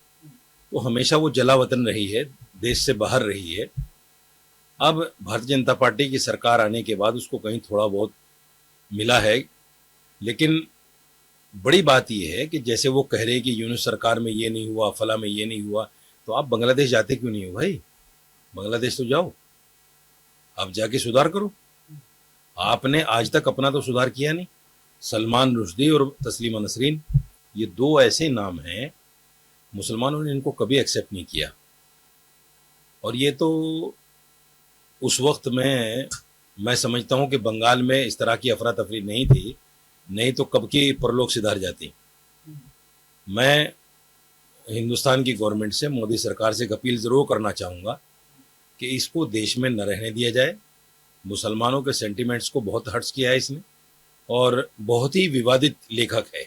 [SPEAKER 3] वो हमेशा वो जलावतन रही है, देश से बाहर रही है। अब भारतीय जनता पार्टी की सरकार आने के बाद उसको कहीं थोड़ा बहुत मिला है, लेकिन बड़ी बात यह है कि जैसे वो कह रहे कि यूनुस सरकार में ये नहीं हुआ, फला में ये नहीं हुआ, तो आप बांग्लादेश जाते क्यों नहीं हो भाई? बांग्लादेश तो जाओ, आप जाके सुधार करो। आपने आज तक अपना तो सुधार किया नहीं। सलमान रुश्दी और तस्लीमा नसरीन, ये दो ऐसे नाम हैं, मुसलमानों ने इनको कभी एक्सेप्ट नहीं किया। और ये तो उस वक्त में मैं समझता हूँ कि बंगाल में इस तरह की अफरा तफरी नहीं थी, नहीं तो कब की परलोक सिधार जाती। मैं हिंदुस्तान की गवर्नमेंट से, मोदी सरकार से एक अपील ज़रूर करना चाहूँगा कि इसको देश में न रहने दिया जाए। मुसलमानों के सेंटिमेंट्स को बहुत हर्ट्स किया है इसने और बहुत ही विवादित लेखक है।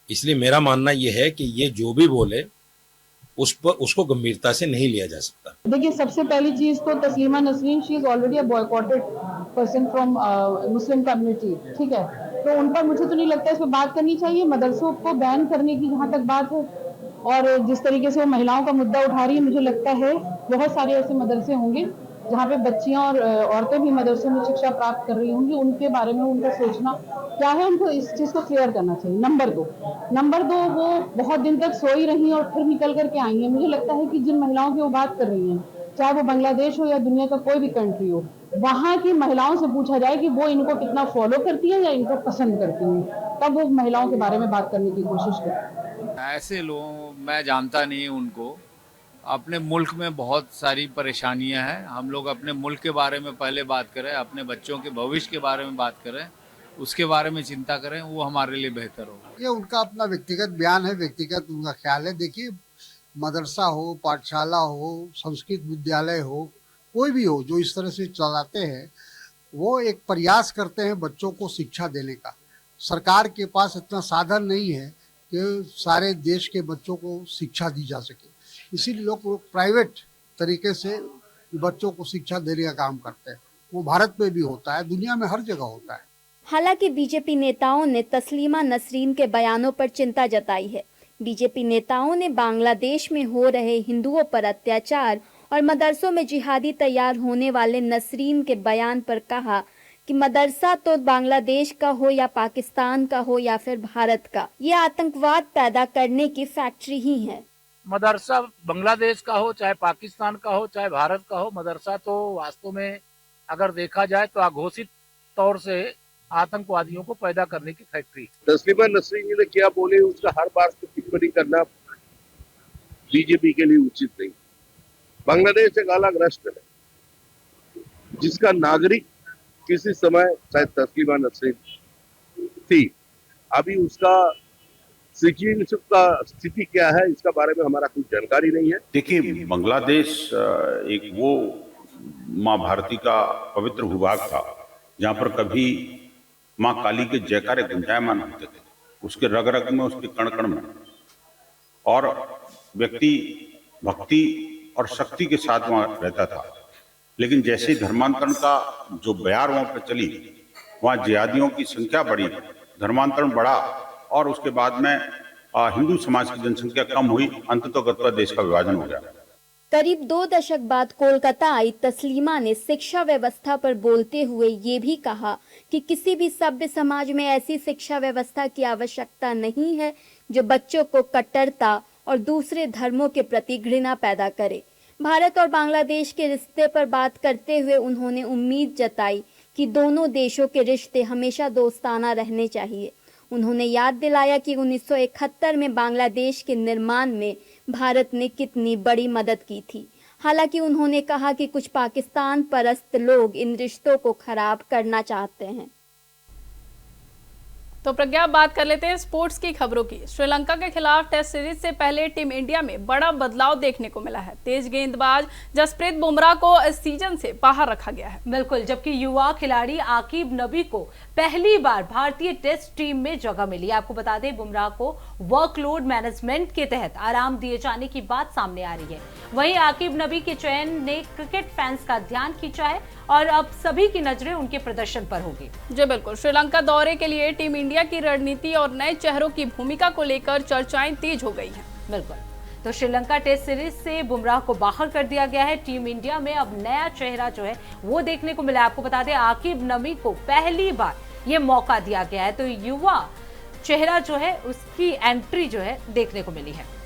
[SPEAKER 3] इसलिए मेरा मानना यह है कि ये जो भी बोले उसको गंभीरता से नहीं लिया जा सकता।
[SPEAKER 11] देखिए, सबसे पहली चीज तो Taslima Nasreen, she is already a boycotted person from Muslim community, ठीक है, तो उन पर मुझे तो नहीं लगता इस पर बात करनी चाहिए। मदरसों को बैन करने की जहाँ तक बात है और जिस तरीके से वो महिलाओं का मुद्दा उठा रही है, मुझे लगता है बहुत सारे ऐसे मदरसे होंगे जहाँ पे बच्चियां और औरतें भी मदरसों में शिक्षा प्राप्त कर रही होंगी। उनके बारे में उनका सोचना क्या है, उनको इस चीज को क्लियर करना चाहिए। नंबर दो, वो बहुत दिन तक सोई रही और फिर निकल करके आई हैं। मुझे लगता है कि जिन महिलाओं की वो बात कर रही हैं, चाहे वो बांग्लादेश हो या दुनिया का कोई भी कंट्री हो, वहाँ की महिलाओं से पूछा जाए कि वो इनको कितना फॉलो करती है या इनको पसंद करती हैं, तब वो महिलाओं के बारे में बात करने की कोशिश करती है।
[SPEAKER 4] ऐसे लोग मैं जानता नहीं उनको। अपने मुल्क में बहुत सारी परेशानियां हैं। हम लोग अपने मुल्क के बारे में पहले बात करें, अपने बच्चों के भविष्य के बारे में बात करें, उसके बारे में चिंता करें, वो हमारे लिए बेहतर होगा।
[SPEAKER 6] ये उनका अपना व्यक्तिगत बयान है, व्यक्तिगत उनका ख्याल है। देखिए, मदरसा हो, पाठशाला हो, संस्कृत विद्यालय हो, कोई भी हो जो इस तरह से चलाते हैं, वो एक प्रयास करते हैं बच्चों को शिक्षा देने का। सरकार के पास इतना साधन नहीं है कि सारे देश के बच्चों को शिक्षा दी जा सके, इसीलिए लोग प्राइवेट तरीके से बच्चों को शिक्षा देने का काम करते हैं। वो भारत में भी होता है, दुनिया में हर जगह होता है।
[SPEAKER 23] हालांकि बीजेपी नेताओं ने तस्लीमा नसरीन के बयानों पर चिंता जताई है। बीजेपी नेताओं ने बांग्लादेश में हो रहे हिंदुओं पर अत्याचार और मदरसों में जिहादी तैयार होने वाले नसरीन के बयान पर कहा कि मदरसा तो बांग्लादेश का हो या पाकिस्तान का हो या फिर भारत का, ये आतंकवाद पैदा करने की फैक्ट्री ही है।
[SPEAKER 24] मदरसा बांग्लादेश का हो, चाहे पाकिस्तान का हो, चाहे भारत का हो, मदरसा तो वास्तव में अगर देखा जाए तो अघोषित तौर से आतंकवादियों को पैदा करने की फैक्ट्री।
[SPEAKER 17] तस्लीमा नसरीन जी ने क्या बोले उसका हर बार टिप्पणी करना बीजेपी के लिए उचित नहीं। बांग्लादेश एक अलग राष्ट्र है जिसका नागरिक किसी समय शायद तस्लीमा नसरीन थी, अभी उसका सिटीजनशिप का स्थिति क्या है इसका बारे में हमारा कुछ जानकारी नहीं है।
[SPEAKER 25] देखिए, बांग्लादेश एक वो माँ भारती का पवित्र भूभाग था जहाँ पर कभी माँ काली के जयकारे गुंजायमान होते थे, उसके रग रग में, उसके कण कण में, और व्यक्ति भक्ति और शक्ति के साथ वहाँ रहता था। लेकिन जैसे धर्मांतरण का जो बयार वहाँ पर चली, वहाँ जिहादियों की संख्या बढ़ी, धर्मांतरण बढ़ा और उसके बाद में हिंदू समाज की जनसंख्या कम हुई, अंततः देश का विभाजन हो गया।
[SPEAKER 23] करीब 2 दशक बाद कोलकाता आई तस्लीमा ने शिक्षा व्यवस्था पर बोलते हुए ये भी कहा कि किसी भी सभ्य समाज में ऐसी शिक्षा व्यवस्था की आवश्यकता नहीं है जो बच्चों को कट्टरता और दूसरे धर्मों के प्रति घृणा पैदा करे। भारत और बांग्लादेश के रिश्ते पर बात करते हुए उन्होंने उम्मीद जताई कि दोनों देशों के रिश्ते हमेशा दोस्ताना रहने चाहिए। उन्होंने याद दिलाया कि 1971 में बांग्लादेश के निर्माण में भारत ने कितनी बड़ी मदद की थी। हालांकि उन्होंने कहा कि कुछ पाकिस्तान परस्त लोग इन रिश्तों को खराब करना चाहते हैं।
[SPEAKER 1] तो प्रज्ञा, बात कर लेते हैं स्पोर्ट्स की खबरों की। श्रीलंका के खिलाफ टेस्ट सीरीज से पहले टीम इंडिया में बड़ा बदलाव देखने को मिला है। तेज गेंदबाज जसप्रीत बुमराह को इस सीजन से बाहर रखा गया है।
[SPEAKER 2] बिल्कुल, जबकि युवा खिलाड़ी आकिब नबी को पहली बार भारतीय टेस्ट टीम में जगह मिली। आपको बता दें, बुमराह को वर्कलोड मैनेजमेंट के तहत आराम दिए जाने की बात सामने आ रही है। वहीं आकिब नबी के चयन ने क्रिकेट फैंस का ध्यान खींचा है और अब सभी की नजरें उनके प्रदर्शन पर होगी।
[SPEAKER 1] जी बिल्कुल, श्रीलंका दौरे के लिए टीम इंडिया की रणनीति और नए चेहरों की भूमिका को लेकर चर्चाएं तेज हो गई हैं।
[SPEAKER 2] बिल्कुल, तो श्रीलंका टेस्ट सीरीज से बुमराह को बाहर कर दिया गया है। टीम इंडिया में अब नया चेहरा जो है वो देखने को मिला है। आपको बता दें, आकिब नबी को पहली बार ये मौका दिया गया है, तो युवा चेहरा जो है उसकी एंट्री जो है देखने को मिली है।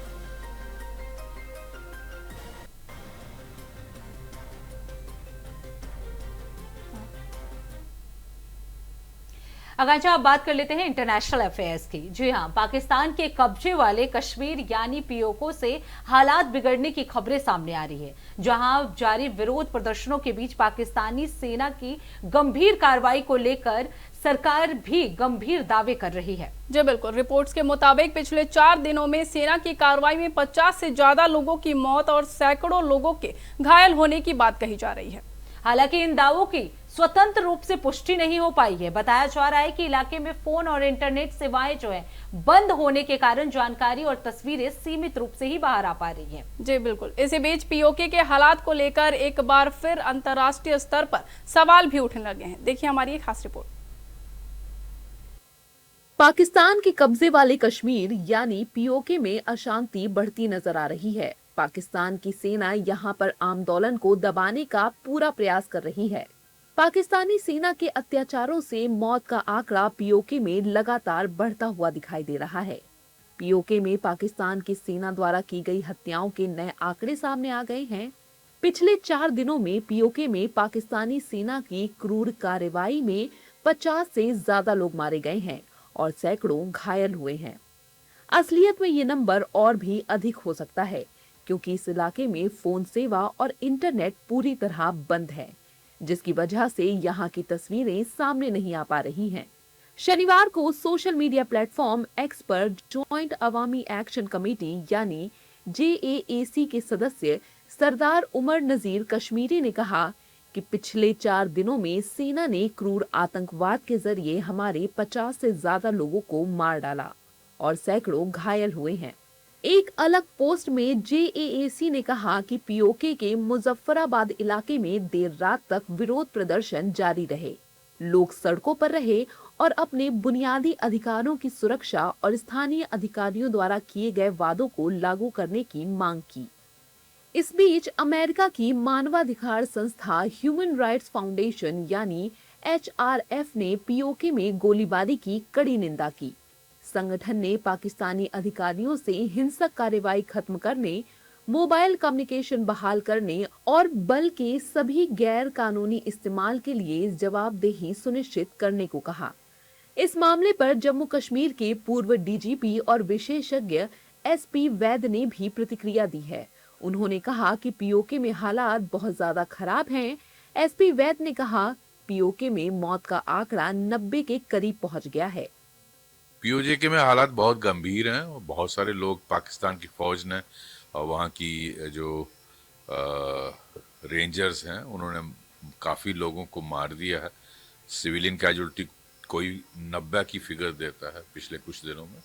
[SPEAKER 2] आकांक्षा, आप बात कर लेते हैं इंटरनेशनल अफेयर्स की। जी हां, पाकिस्तान के कब्जे वाले कश्मीर यानी पीओके से हालात बिगड़ने की खबरें सामने आ रही है, जहां जारी विरोध प्रदर्शनों के बीच पाकिस्तानी सेना की गंभीर कार्रवाई को लेकर सरकार भी गंभीर दावे कर रही है।
[SPEAKER 1] जी बिल्कुल, रिपोर्ट्स के मुताबिक पिछले 4 दिनों में सेना की कार्रवाई में 50 से ज्यादा लोगों की मौत और सैकड़ों लोगों के घायल होने की बात कही जा रही है।
[SPEAKER 2] हालांकि इन दावों की स्वतंत्र रूप से पुष्टि नहीं हो पाई है। बताया जा रहा है कि इलाके में फोन और इंटरनेट सेवाएं जो है बंद होने के कारण जानकारी और तस्वीरें सीमित रूप से ही बाहर आ पा रही हैं।
[SPEAKER 1] जी बिल्कुल, इसी बीच पीओके के हालात को लेकर एक बार फिर अंतर्राष्ट्रीय स्तर पर सवाल भी उठने लगे हैं। देखिए हमारी एक खास रिपोर्ट।
[SPEAKER 14] पाकिस्तान के कब्जे वाले कश्मीर यानी पीओके में अशांति बढ़ती नजर आ रही है। पाकिस्तान की सेना यहां पर आंदोलन को दबाने का पूरा प्रयास कर रही है। पाकिस्तानी सेना के अत्याचारों से मौत का आंकड़ा पीओके में लगातार बढ़ता हुआ दिखाई दे रहा है। पीओके में पाकिस्तान की सेना द्वारा की गई हत्याओं के नए आंकड़े सामने आ गए हैं। पिछले 4 दिनों में पीओके में पाकिस्तानी सेना की क्रूर कार्रवाई में 50 से ज्यादा लोग मारे गए हैं और सैकड़ों घायल हुए हैं। असलियत में ये नंबर और भी अधिक हो सकता है, क्योंकि इस इलाके में फोन सेवा और इंटरनेट पूरी तरह बंद है, जिसकी वजह से यहाँ की तस्वीरें सामने नहीं आ पा रही हैं। शनिवार को सोशल मीडिया प्लेटफॉर्म एक्स पर जॉइंट अवामी एक्शन कमेटी यानी JAAC के सदस्य सरदार उमर नजीर कश्मीरी ने कहा कि पिछले 4 दिनों में सेना ने क्रूर आतंकवाद के जरिए हमारे 50 से ज्यादा लोगों को मार डाला और सैकड़ों घायल हुए हैं। एक अलग पोस्ट में JAAC ने कहा कि पीओके के मुजफ्फराबाद इलाके में देर रात तक विरोध प्रदर्शन जारी रहे, लोग सड़कों पर रहे और अपने बुनियादी अधिकारों की सुरक्षा और स्थानीय अधिकारियों द्वारा किए गए वादों को लागू करने की मांग की। इस बीच अमेरिका की मानवाधिकार संस्था ह्यूमन राइट्स फाउंडेशन यानी HRF ने पीओके में गोलीबारी की कड़ी निंदा की। संगठन ने पाकिस्तानी अधिकारियों से हिंसक कार्रवाई खत्म करने, मोबाइल कम्युनिकेशन बहाल करने और बल के सभी गैर कानूनी इस्तेमाल के लिए जवाबदेही सुनिश्चित करने को कहा। इस मामले पर जम्मू कश्मीर के पूर्व DGP और विशेषज्ञ SP वैद ने भी प्रतिक्रिया दी है। उन्होंने कहा कि पीओके में हालात बहुत ज्यादा खराब हैं। SP वैद ने कहा, पीओके में मौत का आंकड़ा 90 के करीब पहुंच गया है।
[SPEAKER 5] पीओके में हालात बहुत गंभीर हैं और बहुत सारे लोग पाकिस्तान की फौज ने और वहाँ की जो रेंजर्स हैं उन्होंने काफ़ी लोगों को मार दिया है। सिविलियन कैजुअल्टी कोई 90 की फिगर देता है पिछले कुछ दिनों में,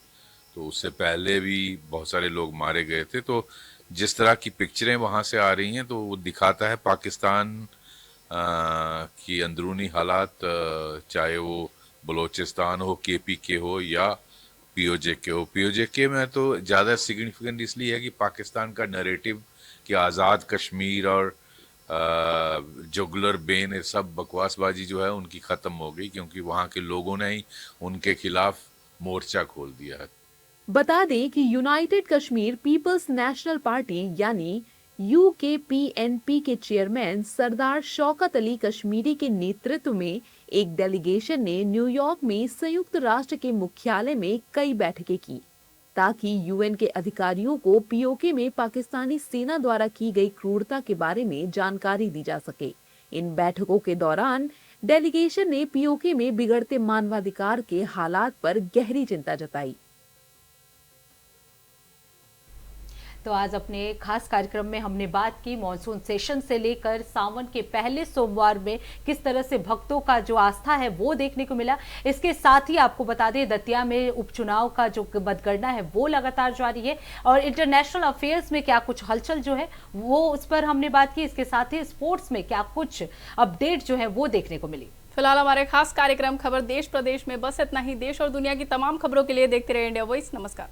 [SPEAKER 5] तो उससे पहले भी बहुत सारे लोग मारे गए थे। तो जिस तरह की पिक्चरें वहाँ से आ रही हैं तो वो दिखाता है पाकिस्तान की अंदरूनी हालात, चाहे वो बलोचिस्तान हो, KPK हो या पीओके हो। पीओके में तो ज़्यादा सिग्निफिकेंट इसलिए है कि पाकिस्तान का नैरेटिव कि आज़ाद कश्मीर और जुगलर बेन सब बकवासबाजी जो है उनकी ख़त्म हो गई, क्योंकि वहाँ के लोगों ने ही उनके खिलाफ मोर्चा खोल दिया है।
[SPEAKER 14] बता दें कि united Kashmir People's national party यानी UKPNP के चेयरमैन सरदार शौकत अली कश्मीरी के नेतृत्व में एक डेलीगेशन ने न्यूयॉर्क में संयुक्त राष्ट्र के मुख्यालय में कई बैठकें की, ताकि UN के अधिकारियों को पीओके में पाकिस्तानी सेना द्वारा की गई क्रूरता के बारे में जानकारी दी जा सके। इन बैठकों के दौरान डेलीगेशन ने पीओके में बिगड़ते मानवाधिकार के हालात पर गहरी चिंता जताई।
[SPEAKER 2] तो आज अपने खास कार्यक्रम में हमने बात की मॉनसून सेशन से लेकर सावन के पहले सोमवार में किस तरह से भक्तों का जो आस्था है वो देखने को मिला। इसके साथ ही आपको बता दें दतिया में उपचुनाव का जो मतगणना है वो लगातार जारी है और इंटरनेशनल अफेयर्स में क्या कुछ हलचल जो है वो उस पर हमने बात की। इसके साथ ही स्पोर्ट्स में क्या कुछ अपडेट जो है वो देखने को मिली।
[SPEAKER 1] फिलहाल हमारे खास कार्यक्रम खबर देश प्रदेश में बस इतना ही। देश और दुनिया की तमाम खबरों के लिए देखते रहिए इंडिया वॉइस। नमस्कार।